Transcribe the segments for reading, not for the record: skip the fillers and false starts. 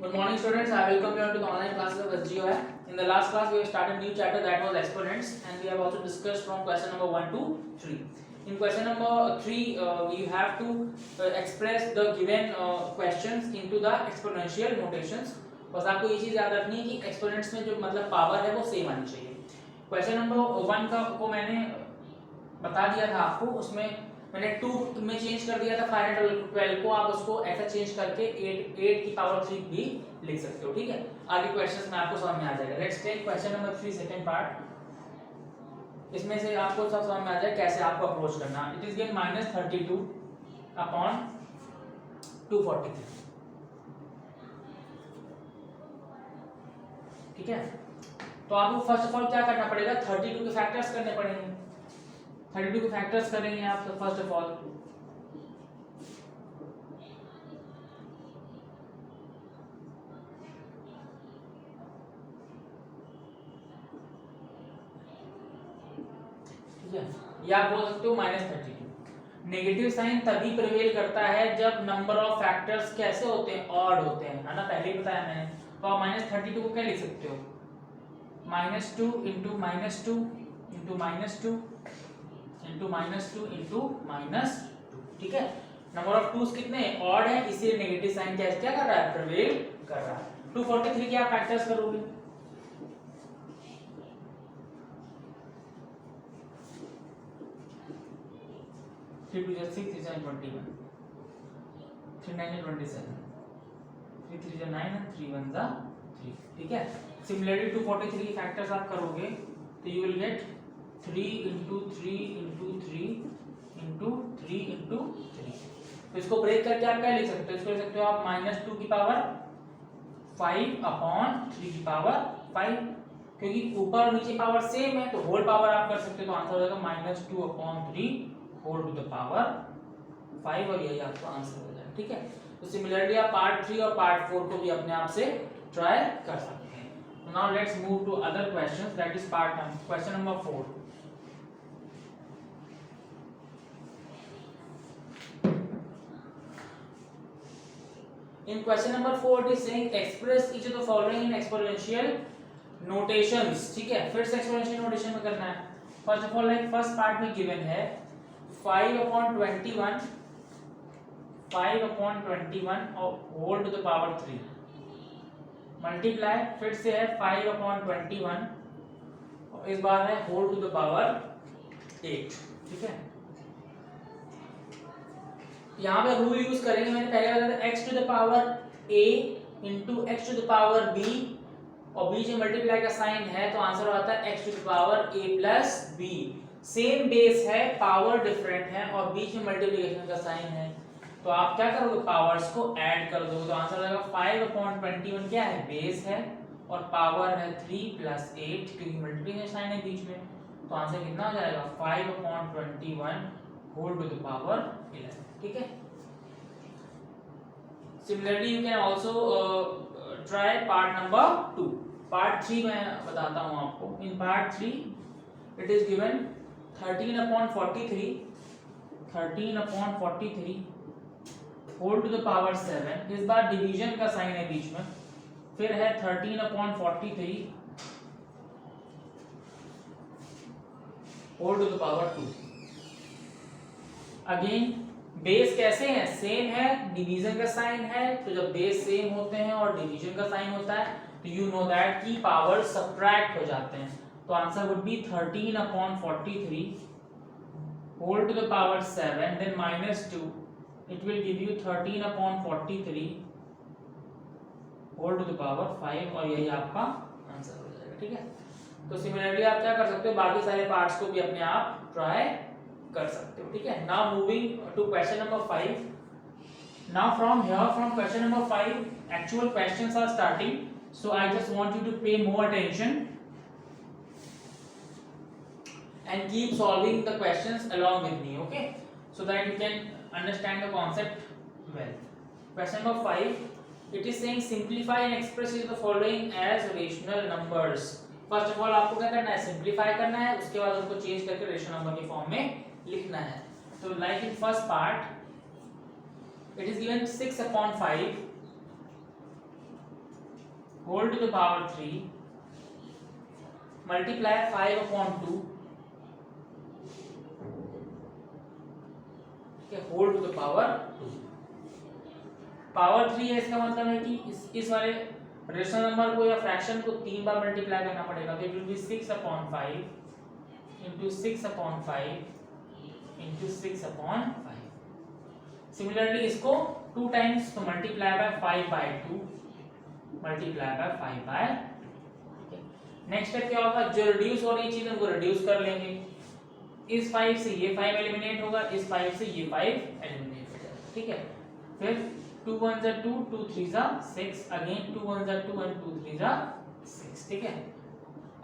Good morning, students. I welcome you to the online classes of SGOI. In the last class, we have started new chapter that was exponents, and we have also discussed from question number 1 to 3. In question number 3, we have to express the given questions into the exponential notations. बस आपको ये चीज याद रखनी है कि exponents में जो मतलब पावर है वो सेम आनी चाहिए. क्वेश्चन नंबर 1 का को मैंने बता दिया था आपको, उसमें मैंने 2 में चेंज कर दिया था 512 को, आप उसको ऐसा चेंज करके 8 की पावर 3 भी लिख सकते हो. ठीक है, आगे क्वेश्चंस में आपको समझ में आ जाएगा. Let's take question number 3 second part. इसमें से आपको सब समझ में आ जाए कैसे आपको अप्रोच करना. It is given -32 upon 243. ठीक है, तो आपको फर्स्ट ऑफ ऑल क्या करना पड़ेगा, 32 के फैक्टर्स करने पड़ेंगे. 32 के फैक्टर्स करेंगे आप. तो फर्स्ट ऑफ ऑल ठीक है, या आप बोल सकते हो -32. नेगेटिव साइन तभी प्रिवेल करता है जब नंबर ऑफ फैक्टर्स कैसे होते हैं, ऑड होते हैं, है ना, पहले ही बताया मैंने. तो आप -32 को क्या लिख सकते हो, -2 इंटू -2 इंटू -2 इंटू -2 इंटू -2. ठीक है, नंबर ऑफ टूज कितने ऑड है, इसीलिए नेगेटिव साइन क्या कर रहा है, प्रिवेल कर रहा है. 243 के आप फैक्टर्स करोगे, फिर 2 6 3 7 21 3 9 27 3 3 9 and 3 1 3. ठीक है, सिमिलरली 243 फैक्टर्स आप करोगे तो you will get 3 into 3 into 3 into 3 into 3. तो इसको ब्रेक करके आप क्या लिख सकते हो, इसको लिख सकते हो आप -2 की पावर 5 अपॉन 3 की पावर 5, क्योंकि ऊपर और नीचे पावर सेम है तो होल पावर आप कर सकते हो. तो आंसर हो जाएगा -2 upon 3 whole to the power 5, और यही आपका आंसर हो जाएगा. ठीक है, तो सिमिलरली आप पार्ट 3 और पार्ट 4 को भी अपने आप से ट्राई कर सकते हैं. Now let's move to other questions, that is part question number 4. In question number 4 it is saying express each of the following in exponential notations. ठीक है, फिर से exponential notation में करना है. First of all like first part में given है 5 upon 21 और whole to the power 3 multiply, फिर से है 5 upon 21 और इस बार है होल टू द पावर 8. ठीक है, यहाँ पे रूल यूज करेंगे, मैंने पहले बताया था x to the power a into x to the power b, और बीच में मल्टीप्लाई का साइन है तो आंसर आता है x to the power a plus b. Same base है, पावर डिफरेंट है और बीच में मल्टीप्लिकेशन का साइन है, तो आप क्या करोगे, पावर्स को ऐड कर दोगे. तो आंसर आएगा 5 अपॉन 21 क्या है, बेस है, और पावर है 3 प्लस 8 क्योंकि मल्टीप्लिकेशन साइन है बीच में. तो आंसर कितना हो जाएगा, 5 upon 21 whole to the power 11. ठीक है, similarly you can also try part number 2. Part 3 मैं बताता हूं आपको. In part 3 it is given 13 upon 43 whole to the power 7. इस बार डिवीजन का साइन है बीच में. फिर है 13 upon 43 whole to the power 2. Again base कैसे है, सेम है, डिवीजन का साइन है, तो जब बेस सेम होते हैं और डिवीजन का साइन होता है तो यू नो दैट की पावर सब्ट्रैक्ट हो जाते हैं. तो answer would be 13 upon 43 whole to the power 7 then -2, it will give you 13 upon 43 whole to the power 5, और यही आपका आंसर हो जाएगा. ठीक है, तो सिमिलरली आप क्या कर सकते हो, बाकी सारे पार्ट्स को भी अपने आप ट्राई कर सकते हो. ठीक है, now moving to question number 5. Now from here, from question number 5 actual questions are starting, so I just want you to pay more attention and keep solving the questions along with me, okay, so that you can understand the concept well. Question number 5, it is saying simplify and express the following as rational numbers. first of all आपको क्या करना है, simplify करना है, उसके बाद उनको change करके रेशनल नंबर के फॉर्म में लिखना है. तो like in first part it is given 6 upon 5 whole to the power 3 multiply 5/2 whole to the power 2। Power 3 है, इसका मतलब है कि इस वाले रेशनल नंबर को या फ्रैक्शन को 3 बार मल्टीप्लाई करना पड़ेगा, तो it will be 6/5 into 6/5 into 6/5। Similarly इसको 2 टाइम्स, तो multiply by 5/2 multiply by 5/2। Next step क्या होगा, जो रिड्यूस हो रही चीज उनको रिड्यूस कर लेंगे। इस 5 से ये 5 एलिमिनेट होगा, इस 5 से ये 5 एलिमिनेट हो जाएगा, ठीक है। फिर 2 1 जा 2, 2 3 जा 6, अगेन 2 1 जा 2 and 2 3 जा 6, ठीक है।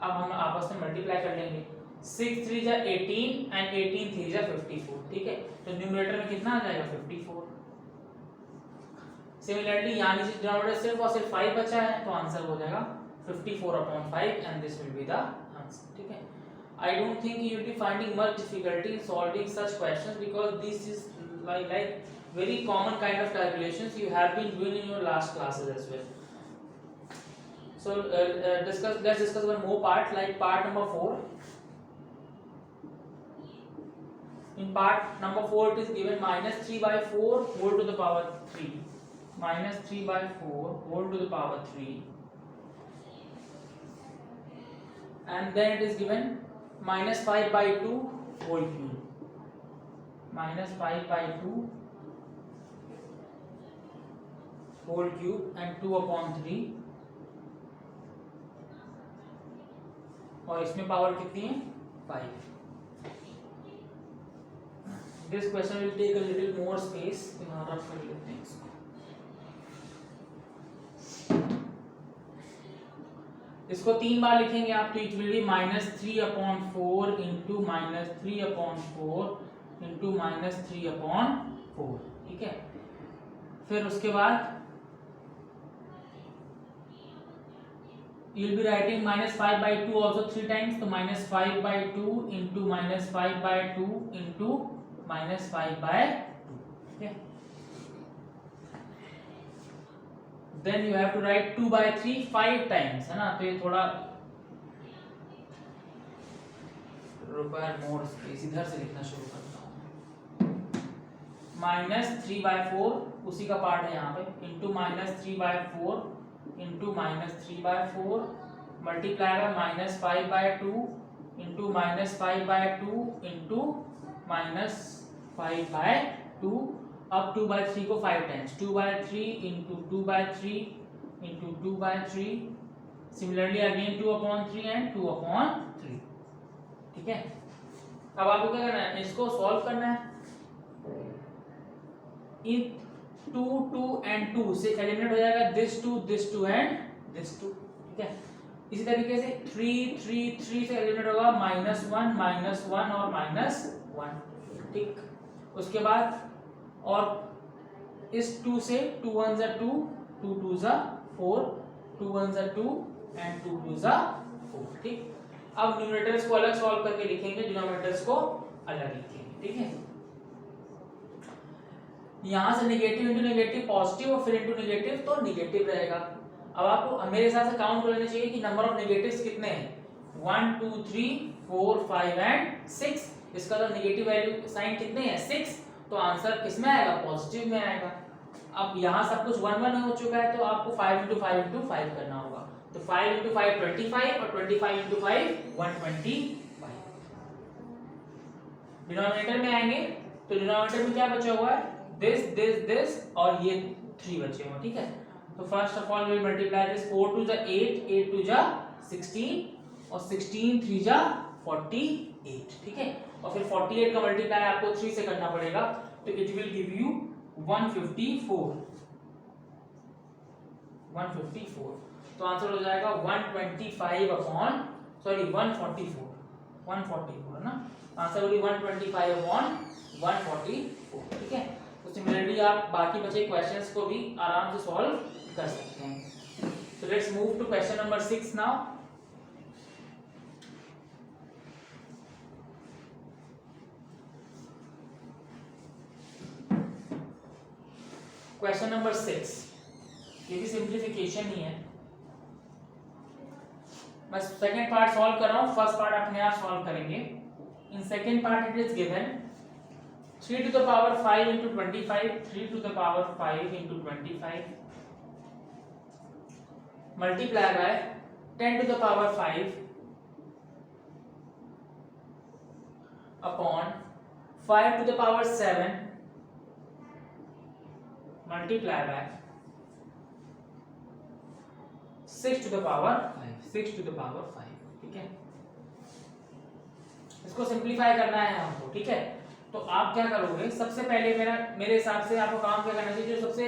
अब हम आपस में मल्टीप्लाई कर लेंगे, 6 3 जा 18 and 18 3 जा 54, ठीक है। तो न्यूमरेटर में कितना आ जाएगा 54। सिमिलरली यहाँ नीचे डिनोमिनेटर सिर्फ और सिर्फ 5 बचा है, तो आंसर हो जाएगा 54/5 and this will be the answer, ठीक है। I don't think you will be finding much difficulty in solving such questions because this is like very common kind of calculations you have been doing in your last classes as well. So let's discuss one more part, like part number 4. In part number 4 it is given -3/4 whole to the power 3, -3/4 whole to the power 3, and then it is given -5/2 whole cube, -5/2 whole cube and 2/3, और इसमें power कितनी है 5। This question will take a little more space, तो यहाँ rough कर लेते हैं इसको। इसको 3 बार लिखेंगे आप, तो it will be -3/4 into -3/4 into -3/4, ठीक है। फिर उसके बाद you will be writing -5/2 also 3 times, तो -5/2 into -5/2 into -5/2, ठीक है। Then you have to write 2/3 5 times, है ना, तो ये थोड़ा require more space, इधर से लिखना शुरू करता हूँ। -3/4 उसी का पार्ट है यहाँ पे, into -3/4 into -3/4 multiply by -5/2 into -5/2 into -5/2, अब 2/3 को 5 times, 2/3 into 2/3 into 2/3, similarly again 2/3 and 2/3, ठीक है। अब आपको क्या करना है, इसको सॉल्व करना है। इन 2 2 and 2 से एलिमिनेट हो जाएगा this 2 and this 2, ठीक है। इसी तरीके से 3 3 3 से एलिमिनेट होगा -1 और -1, ठीक। उसके बाद और इस 2 से 2 1 जा 2, 2 2 जा 4, 2 1 जा 2 and 2 2 जा 4, ठीक। अब न्यूमरेटर्स को अलग सॉल्व करके लिखेंगे, डिनोमिनेटर्स को अलग लिखेंगे, ठीक है। यहां से नेगेटिव इंटू नेगेटिव पॉजिटिव और फिर इंटू नेगेटिव तो नेगेटिव रहेगा। अब आपको मेरे हिसाब से काउंट कर लेना चाहिए कि नंबर ऑफ नेगेटिव्स कितने हैं, 1 2 3 4 5 एंड 6। इसका तो नेगेटिव वैल्यू साइन कितने हैं 6, तो आंसर किस में आएगा पॉजिटिव में आएगा। अब यहाँ सब कुछ 1 1 हो चुका है, तो आपको 5 × 5 × 5 करना होगा, तो 5 × 5 25 और 25 × 5 125। डिनोमिनेटर में आएंगे तो डिनोमिनेटर में क्या बचा हुआ है, this और ये 3 बचे हुए, ठीक है। तो first of all we will multiply this, 4 2 जा 8, 8 2 जा 16 और 16 3 जा 48, ठीक है। और फिर 48 का मल्टीप्लाई आपको 3 से करना पड़ेगा, तो इट विल गिव यू 154। तो आंसर हो जाएगा 144 है ना, आंसर होगी 125/144, ठीक है। तो सिमिलरली आप बाकी बचे क्वेश्चंस को भी आराम से सॉल्व कर सकते हैं। So let's move to question number 6 now. Question number 6, ये भी सिंप्लीफिकेशन ही है। मैं सेकंड पार्ट सॉल्व कर रहा हूँ, फर्स्ट पार्ट अपने आप सॉल्व करेंगे। In second part it is given 3 to the power 5 into 25, 3 to the power 5 into 25 multiply by 10 to the power 5 upon 5 to the power 7 multiply by 6 to the power 5, 6 to the power 5, ठीक है। इसको simplify करना है हमको, ठीक है। तो आप क्या करोगे, सबसे पहले मेरे हिसाब से आपको काम क्या करना चाहिए, जो सबसे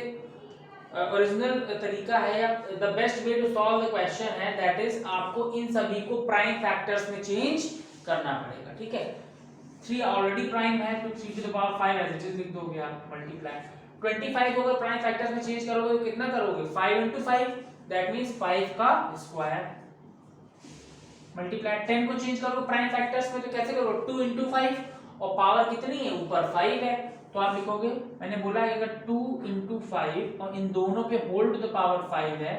ओरिजिनल तरीका है या the best way to solve the question है, दैट इज आपको इन सभी को प्राइम फैक्टर्स में चेंज करना पड़ेगा, ठीक है। 3 ऑलरेडी प्राइम है तो 3 to the power 5 as it is लिख दोगे आप, मल्टीप्लाई 25 को अगर प्राइम फैक्टर्स में चेंज करोगे तो कितना करोगे, 5 into 5 दैट मींस 5 का स्क्वायर, मल्टीप्लाई 10 को चेंज करोगे प्राइम फैक्टर्स में तो कैसे करोगे, 2 into 5 और पावर कितनी है, ऊपर 5 है तो आप लिखोगे, मैंने बोला है अगर 2 into 5 और इन दोनों पे होल टू द पावर 5 है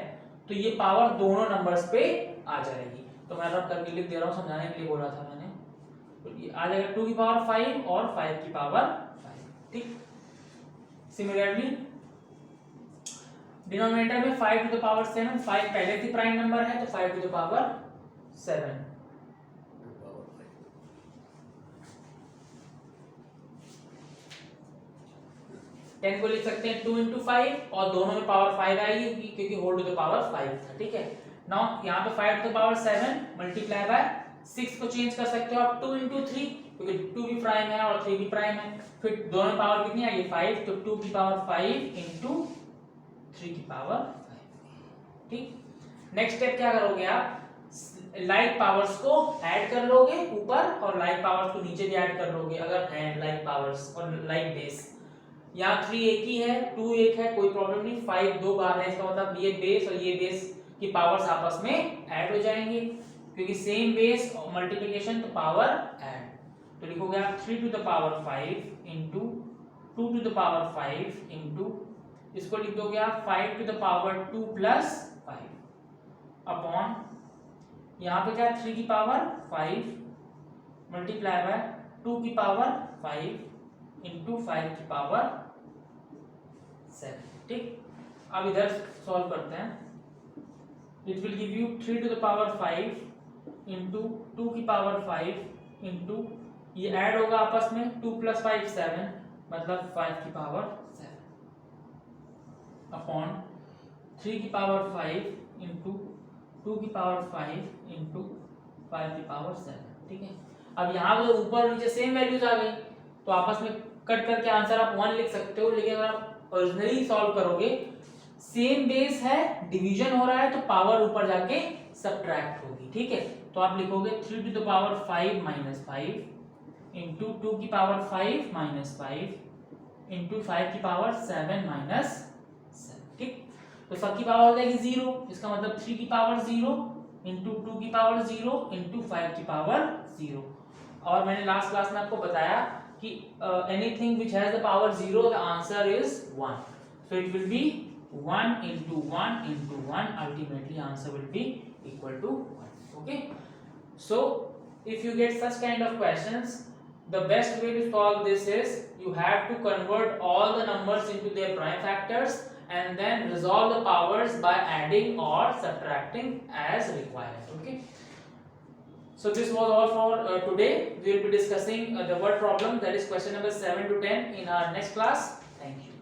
तो ये पावर दोनों नंबर्स पे आ जाएगी। तो मैं रब करके लिख दे रहा हूँ, समझाने के लिए बोला था मैंने, तो ये आ जाएगा 2 की पावर 5 और 5 की पावर 5, ठीक। सिमिलरली डिनोमिनेटर में 5 to the power 7, 5 पहले से प्राइम नंबर है तो 5 to the power 7 10 को लिख सकते हैं 2 into 5 और दोनों में पावर 5 आएगी क्योंकि होल टू द पावर 5 था, ठीक है। नाउ यहाँ पे 5 to the power 7 multiply by 6 को चेंज कर सकते हो आप 2 into 3 क्योंकि 2 भी प्राइम है और 3 भी प्राइम है, फिर दोनों में पावर कितनी आएगी 5 तो 2 की पावर 5 into 3 की पावर 5, ठीक। नेक्स्ट स्टेप क्या करोगे आप, लाइक पावर्स को ऐड कर लोगे ऊपर और लाइक पावर्स को नीचे भी ऐड कर लोगे अगर है लाइक पावर्स और लाइक बेस। यहाँ 3 एक ही है, 2 एक है, कोई प्रॉब्लम नहीं, 5 दो बार है, इसका मतलब ये बेस और ये बेस की पावर्स आपस में ऐड हो जाएंगे क्योंकि सेम बेस और मल्टीप्लिकेशन तो पावर ऐड। तो लिखोगे आप 3 to the power 5 into 2 to the power 5 into, इसको लिख दोगे आप 5 to the power 2 plus 5 upon यहाँ पे क्या 3 की पावर 5 मल्टीप्लाई बाय 2 की पावर 5 इंटू 5 की पावर 7, ठीक। अब इधर सॉल्व करते हैं, it will give you 3 to the power 5 into 2 की पावर 5 इंटू ये ऐड होगा आपस में 2 plus 5 7 मतलब 5 की पावर 7 अपॉन 3 की पावर 5 इंटू 2 की पावर 5 इंटू 5 की पावर 7, ठीक है। अब यहाँ पे ऊपर नीचे सेम वैल्यूज आ गई तो आपस में कट करके आंसर आप 1 लिख सकते हो, लेकिन अगर आप ओरिजिनली सॉल्व करोगे सेम बेस है, डिवीजन हो रहा है तो पावर ऊपर जाके सब्ट्रैक्ट होगी, ठीक है। तो आप लिखोगे 3 to the power 5 minus 5 into 2 की पावर 5 minus 5 इंटू 5 की पावर 7 minus 7, ठीक। तो सबकी पावर हो जाएगी 0, इसका मतलब 3 की पावर 0 इंटू 2 की पावर 0 इंटू 5 की पावर 0। और मैंने लास्ट क्लास में आपको बताया कि anything which has the power 0 the answer is 1, so it will be 1 into 1 into 1, ultimately answer will be equal to 1, okay। So if you get such kind of questions, the best way to solve this is you have to convert all the numbers into their prime factors and then resolve the powers by adding or subtracting as required, okay। So this was all for today. We will be discussing the word problem, that is question number 7 to 10 in our next class. Thank you.